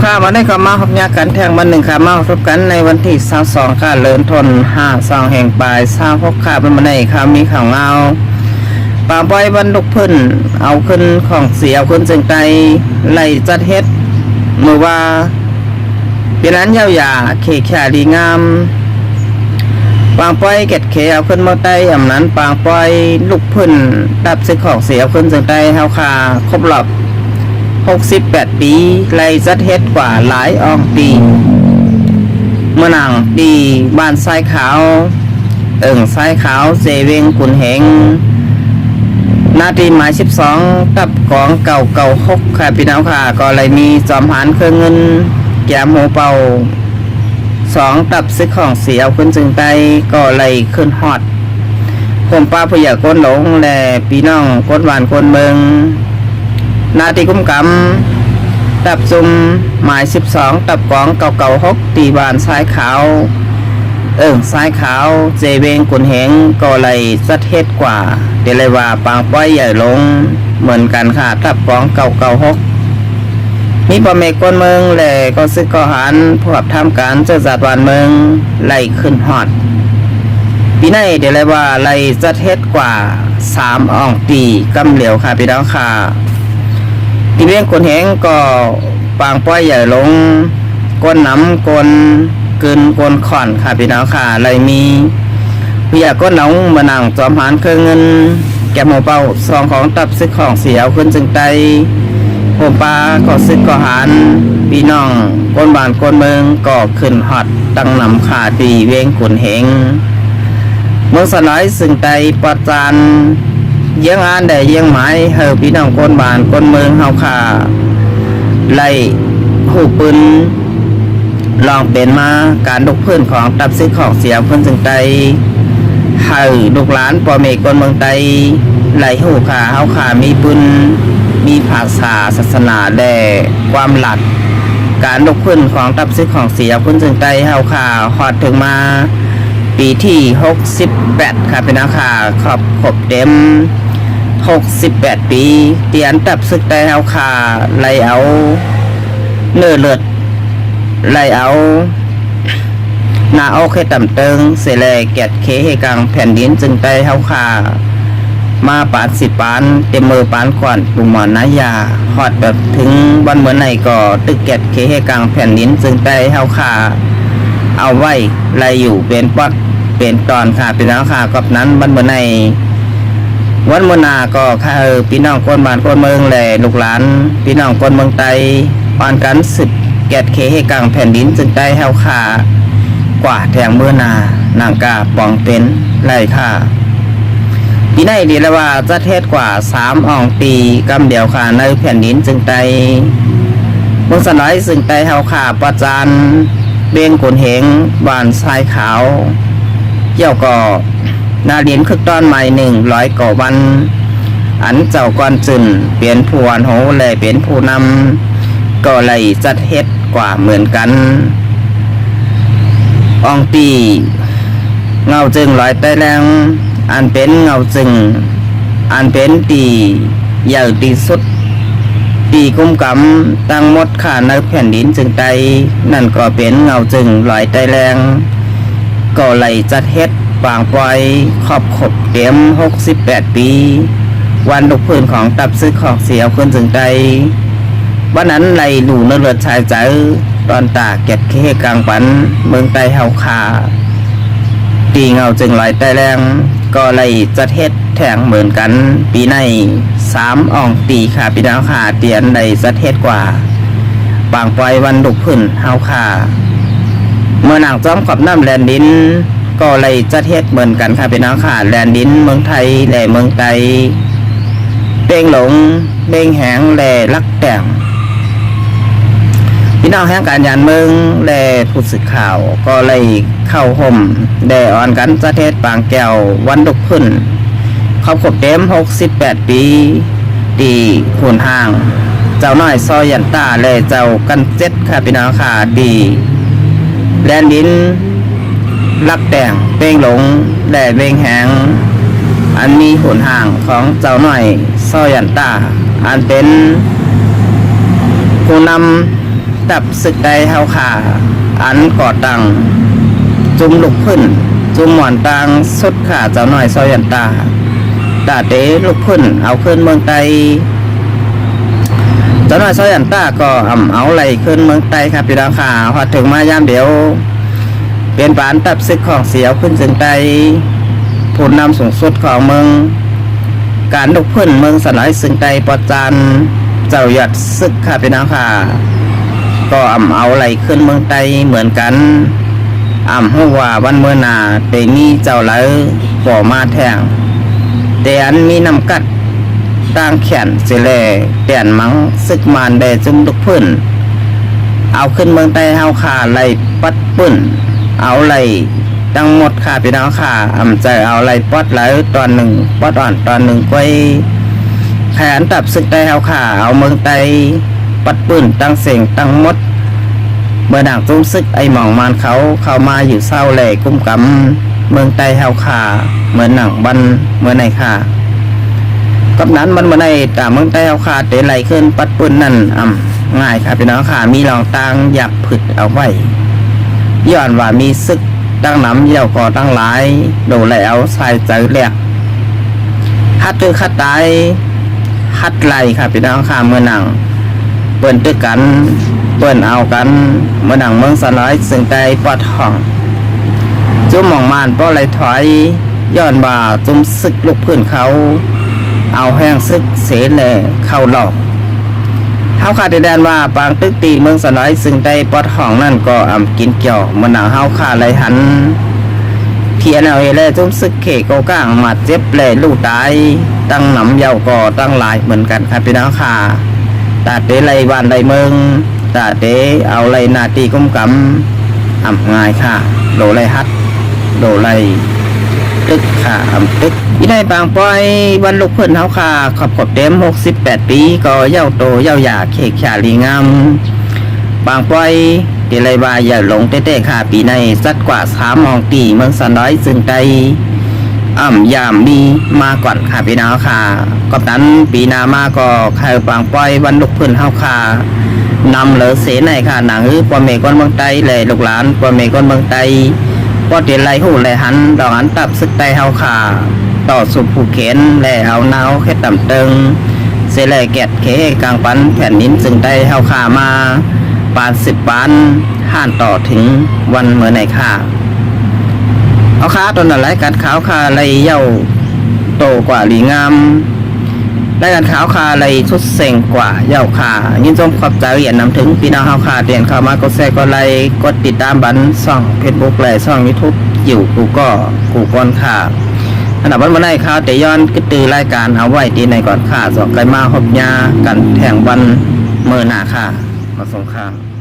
ค่ะวันนี้ก็มาพบยากันแทงวันหนึ่งค่ะมาพบกันในวันที่22ค่ะเลินทน52แห่งปลาย26ค่ะเป็นวันนี้ค่ะมีข่าวเงาป่าปล่อยวันลุกพื้นเอาขึ้นของเสียเอาขึ้นเสียงไตไล่จัดเฮ็ดเมื่อว่าเป็นนั้นยาวยาเขแค่ดีงามปางปล่อยเก็ดเขเอาขึ้นมาไตอำนั้นปางปล่อยลุกพื้นดับซึกของเสียเอาขึ้นเสียงไตเฮาค่ะครบรอบ68ปีไล่จัดเฮ็ดกว่าหลายอองปีเมื่อนังดีบ้านทรายขาวทรายขาวเซเวงกุนเหงนาทีหมาย12กับกองเก่า6ค่ะพี่น้องค่ะก็เลยมีจอมหานเครื่องเงินแก้มโมเป่า2ตับซึกของเสียเอาขึ้นจึงไตก็เลยขึ้นฮอดผมป้าผู้ใหญ่ก้นหลงและพี่น้องก้นหวานก้นเมืองนาทีกุ้มกำตับซุ่มหมาย12ตับกองเก่า6ตีบานทรายขาวทรายขาวเจเวงกุนเหงก็เลยสัดเฮ็ดกว่าเดเลยว่าปางป้อยใหญ่ลงเหมือนกันค่ะตับกองเก่า6มีประเมกคนเมืองแหล่ก็ซึกก็หันพวกทำการเจ้าจัดวันเมืองไล่ขึ้นฮอดปีนี้เดเลยว่าไล่สัดเฮ็ดกว่า3อ่องปีกำเหลียวค่ะพี่น้องค่ะที่เลี้ยงคนแหงก็ปางป้อยใหญ่ลงก้นน้ำก้นเกินก้นขอนค่ะพี่น้องค่ะเลยมีพี่อยากก้นน้องมานั่งจอมหานเครื่องเงินแกมหัวเป่าซองของตับซึกของเสียวขึ้นจึงไตผมปลาก็ซึกก็หันพี่น้องก้นบานก้นเมืองก็ขึ้นฮอดตั้งนำขาดีเวียงขุนเหงเมืองสลายซึ่งไตปอดจานเยี่ยงอันได้เยี่ยงหมายเฮอพี่น้องคนบ้านคนเมืองเฮาค่ะไล่หูปืนลองเป็นมาการลุกพื้นของตับซึกของเสียเพิ่นจึงไตเฮอลูกหลานพ่อแม่คนเมืองไตไล่หูค่ะเฮาค่ะมีปืนมีภาษาศาสนาและความหลักการลุกพื้นของตับซึกของเสียเพิ่นจึงไตเฮาค่ะฮอดถึงมาปีที่68ค่ะเป็นอาคาครบเต็ม68ปีเตียนตับซึกไตเฮาค่ะไล่เอาเนื้อเลือดไล่เอาหน้าเอาแค่ต่ำเติงเสแลแกดเคให้กลางแผ่นดินจึงไตเฮาค่ะมาปาน10ปานเต็มมือปานขวัญปุ่มหมอนนายาฮอดแบบถึงวันเหมือนไหนก็ตึกแกดเคให้กลางแผ่นดินจึงไตเฮาค่ะเอาไว้ไล่อยู่เป็นป๊อดเป็นตอนค่ะพี่น้องค่ะกับนั้นวันเหมือนไหนวันมนาก็ค่ะพี่น้องคนบ้านคนเมืองแหล่ลูกหลานพี่น้องคนเมืองไตปานกันสืบแกดเคให้กลางแผ่นดินจึงได้เฮาคากว่าแทงเมื่อนานางกาปองเป็นไรค่ะปีนี้ดีแล้วว่าจะเทศกว่า3อ่องปีกำเดียวค่ะในแผ่นดินจึงได้เมืองสลายจึงได้เฮาคาประจานเบียงกุนเหงบ้านทรายขาวเกี่ยวก่อนาเรียนคึกตอนใหม่100กว่าวันอันเจ้าก่อนจึนเปลี่ยนผู้วันโหและเปลี่ยนผู้นำก็เลยจัดเฮ็ดกว่าเหมือนกันอองปีเงาจึงลอยใต้แรงอันเป็นเงาจึงอันเป็นตีใหญ่ตีสุดตีกุ้มกำตั้งหมดขาในแผ่นดินจึงไตนั่นก็เป็นเงาจึงลอยใต้แรงก็เลยจัดเฮ็ดปางปล่อยครบเต็ม68ปีวันลุกพื้นของตับซึกของเสียวขึ้นจึงไตวันนั้นไล่หลูเนื้อเลือดชายใจตอนตาเก็ดเคกลางปันเมืองไตเฮาคาตีเงาจึงลอยใต้แรงก็ไล่จัดเฮ็ดแทงเหมือนกันปีใน3อ่องตีค่ะปีน้องขาเตียนได้จัดเฮ็ดกว่าปางปล่อยวันลุกพื้นเฮาคาเมื่อนางจ้อมกับน้ำแลนดินก็เลยจัดเฮ็ดเหมือนกันค่ะพี่น้องค่ะแลนดินเมืองไทยและเมืองไตเป้งหลงเป้งแหงและลักแต่งพี่น้องแห่งการยานเมืองและผู้สื่อข่าวก็เลยเข้าห่มได้อ่อนกันจัดเฮ็ดปางแก้ววันลุกพื้นครบเต็ม68ปีดีขุนห่างเจ้าน้อยซอยันตาและเจ้ากันเจ็ดค่ะพี่น้องค่ะดีแลนดินลักแต่งเป้งหลงแหล่เป้งแหงอันมีหุนห่างของเจ้าหน่อยซอยันตาอันเป็นผู้นำ ตับศึกใดเฮาขาอันก่อตังจุมลุกขึ้นจุมหมอนตังสุดขาเจ้าน้อยซอยันตาตาเตลุกขึ้นเอาขึ้นเมืองไตเจ้าน้อยซอยันตาก็เอาไหลขึ้นเมืองไตครับพี่น้องขาพอถึงมายามเดียวเป็นปานตับศึกของเสียวขึ้นจึงไตผู้นำสูงสุดของเมืองการลุกขึ้นเมืองสลายซึ่งไตปอจันเจ้าหยัดศึกค่ะพี่น้องค่ะก็เอาไหลขึ้นเมืองไตเหมือนกันหัววันเมื่อนาเตมีเจ้าไหลบ่มาแทงแต่อันมีนำกัดต่างแขนเสลเตียนมังศึกมานแดจุ่มลุกขึ้นเอาขึ้นเมืองไตเฮาขาไหลปัดปื้นเอาไหลทั้งหมดค่ะพี่น้องค่ะใจเอาไหลปอดไหลตอนหนึ่งปอดอ่อนตอนหนึ่งก้อยแขนตับศึกไตเฮาขาเอาเมืองไตปัดปื้นตั้งเสียงตั้งหมดเมื่อด่างจุ้มซึกไอหมองมานเขาเข้ามาอยู่เศร้าแหล่กุ้มกำเมืองไตเฮาขาเหมือนหนังบันเมื่อไหนค่ะกับนั้นมันเมื่อไหนแต่เมืองไตเฮาขาเตะไหลขึ้นปัดปื้นนั่นง่ายค่ะพี่น้องค่ะมีรองตางอยากผึดเอาไว้ย้อนว่ามีซึกตั้งน้ำเยี่ยวก่อตั้งหลายโดแล้วใส่ใจแหลกฮัดตือคัดตายฮัดไหลค่ะพี่น้องค่ะเมื่อหนังเปิ้นตึกกันเปิ้นเอากันเมื่อหนังเมืองสลายซึ่งใจปอดห้องจุ่มหมองมานป้อไหลถอยย้อนบ่าจุ่มซึกลุกพื้นเขาเอาแห้งซึกเสแหล่เข้าหลอกเฮาขาดแดนว่าปางตึกตีเมืองสลายซึ่งได้ปอดห้องนั่นก็กินเกี่ยวเมื่อหนังเฮาขาไหลหันเพียนเอาแลจุ่มซึกเขโกก้างมาเจ็บแหล่ลูกตายตั้งหนำเยาวก่อตั้งหลายเหมือนกันครับพี่น้องค่ะตาเตไหลบ้านไหลเมืองตาเตเอาไหลนาตีกุ้มกำง่ายค่ะโดไหลฮัดโดไหลตึกค่ะตึกที่ได้ปางปอยวันลุกเพิ่นเฮาค่ะขอบเต็ม68ปีก็เย้าโตเย้าหยาเขกขาลีงามปางปอยเตไหลบาอย่าหลงเต้ๆค่ะปีในสัดกว่า3มองตีเมืองสันน้อยซึ่งใจยามมีมาก่อนค่ะพี่น้องค่ะก็นั้นปีนามาก็ใครปางปอยวันลุกพื้นเฮาค่ะนำเหลือเสในค่ะหนังปอเมก้อนเมืองไตเลยลูกหลานปอเมก้อนเมืองไตปอเตียนไรหูไรหันดอกหันตับซึกไตเฮาค่ะต่อสุผูเข็นแลเอาเนาแค่ต่ำเติงเสแลแกดเขกลางปันแผ่นดินซึ่งไตเฮาค่ะมาปาน10ปานห่านต่อถึงวันเมื่อไหนค่ะเอาขาตนอะไรการขาวคาไรเย้าโตกว่าหลีงามและการขาวคาไรชุดเส่งกว่าเย้าขายินชมขอบใจเหรียญนำถึงพี่น้องเฮาขาเตียนเข้ามากดแชร์กดไลค์กดติดตามบันช่องเฟซบุ๊กและช่องยูทูบอยู่กูก่อนค่ะขณะวันเมื่อไหร่ค่ะแต่ย้อนกึตือรายการเอาไว้ตีในก่อนค่ะสองไกลมาหอบยากันแทงวันเมื่อหน้าค่ะมาส่งค่ะ